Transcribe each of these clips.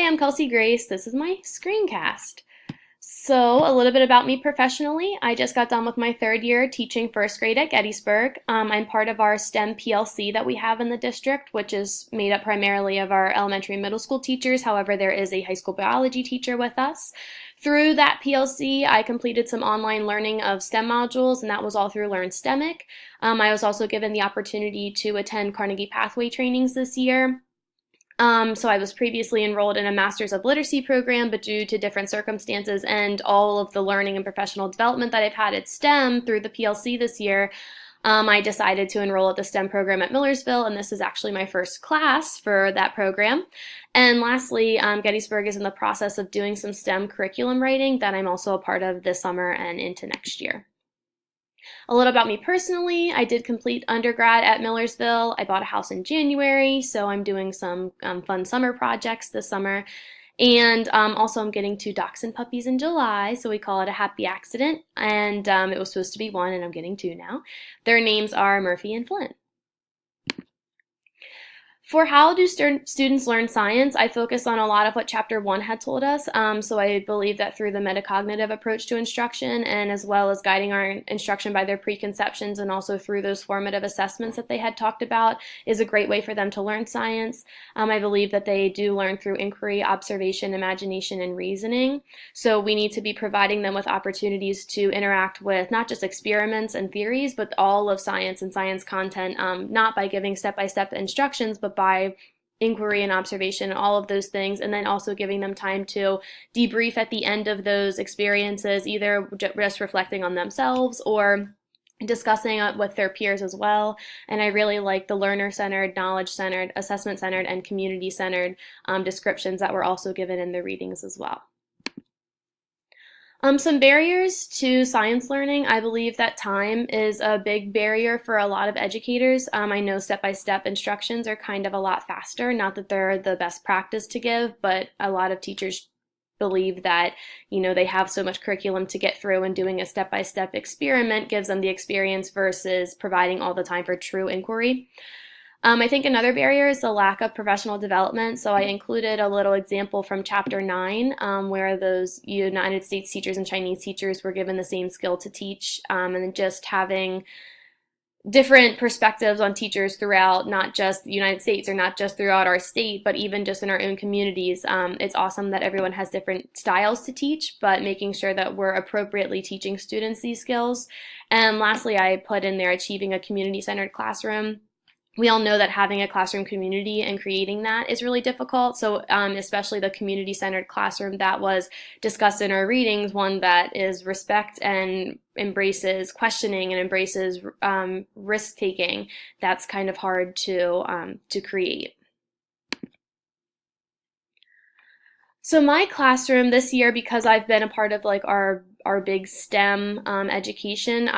I'm Kelsey Grace. This is my screencast. So, a little bit about me professionally. I just got done with my third year teaching first grade at Gettysburg. I'm part of our STEM PLC that we have in the district, which is made up primarily of our elementary and middle school teachers. However, there is a high school biology teacher with us. Through that PLC, I completed some online learning of STEM modules, and that was all through Learn STEMic. I was also given the opportunity to attend Carnegie Pathway trainings this year. So I was previously enrolled in a Master's of Literacy program, but due to different circumstances and all of the learning and professional development that I've had at STEM through the PLC this year, I decided to enroll at the STEM program at Millersville, and this is actually my first class for that program. And lastly, Gettysburg is in the process of doing some STEM curriculum writing that I'm also a part of this summer and into next year. A little about me personally, I did complete undergrad at Millersville. I bought a house in January, so I'm doing some fun summer projects this summer. And also I'm getting 2 dachshund puppies in July, so we call it a happy accident. And it was supposed to be 1, and I'm getting 2 now. Their names are Murphy and Flint. For how do students learn science, I focus on a lot of what Chapter 1 had told us. So I believe that through the metacognitive approach to instruction, and as well as guiding our instruction by their preconceptions and also through those formative assessments that they had talked about, is a great way for them to learn science. I believe that they do learn through inquiry, observation, imagination, and reasoning. So we need to be providing them with opportunities to interact with not just experiments and theories, but all of science and science content, not by giving step-by-step instructions, but by inquiry and observation and all of those things, and then also giving them time to debrief at the end of those experiences, either just reflecting on themselves or discussing it with their peers as well. And I really like the learner-centered, knowledge-centered, assessment-centered, and community-centered descriptions that were also given in the readings as well. Some barriers to science learning. I believe that time is a big barrier for a lot of educators. I know step-by-step instructions are kind of a lot faster. Not that they're the best practice to give, but a lot of teachers believe that, they have so much curriculum to get through, and doing a step-by-step experiment gives them the experience versus providing all the time for true inquiry. I think another barrier is the lack of professional development. So I included a little example from Chapter 9, where those United States teachers and Chinese teachers were given the same skill to teach, and just having different perspectives on teachers throughout not just the United States or not just throughout our state, but even just in our own communities. It's awesome that everyone has different styles to teach, but making sure that we're appropriately teaching students these skills. And lastly, I put in there achieving a community-centered classroom. We all know that having a classroom community and creating that is really difficult. So especially the community-centered classroom that was discussed in our readings, one that is respect and embraces questioning and embraces risk-taking, that's kind of hard to create. So my classroom this year, because I've been a part of like our big STEM education,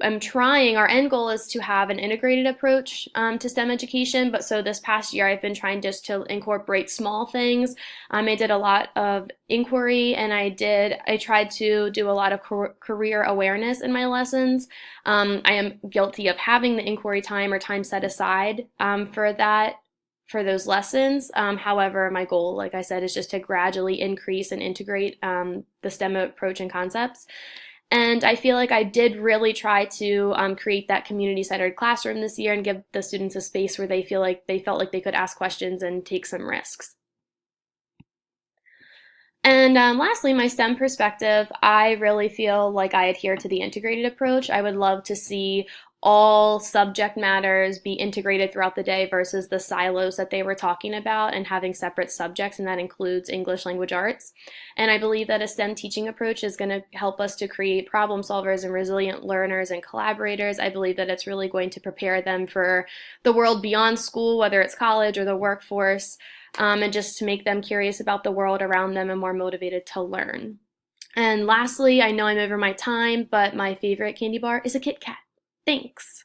our end goal is to have an integrated approach to STEM education, but so this past year I've been trying just to incorporate small things. I did a lot of inquiry, and I tried to do a lot of career awareness in my lessons. I am guilty of having the inquiry time or time set aside for those lessons. However, my goal, like I said, is just to gradually increase and integrate the STEM approach and concepts. And I feel like I did really try to create that community-centered classroom this year and give the students a space where they felt like they could ask questions and take some risks. And lastly, my STEM perspective, I really feel like I adhere to the integrated approach. I would love to see all subject matters be integrated throughout the day versus the silos that they were talking about and having separate subjects, and that includes English language arts. And I believe that a STEM teaching approach is going to help us to create problem solvers and resilient learners and collaborators. I believe that it's really going to prepare them for the world beyond school, whether it's college or the workforce, and just to make them curious about the world around them and more motivated to learn. And lastly, I know I'm over my time, but my favorite candy bar is a Kit Kat. Thanks.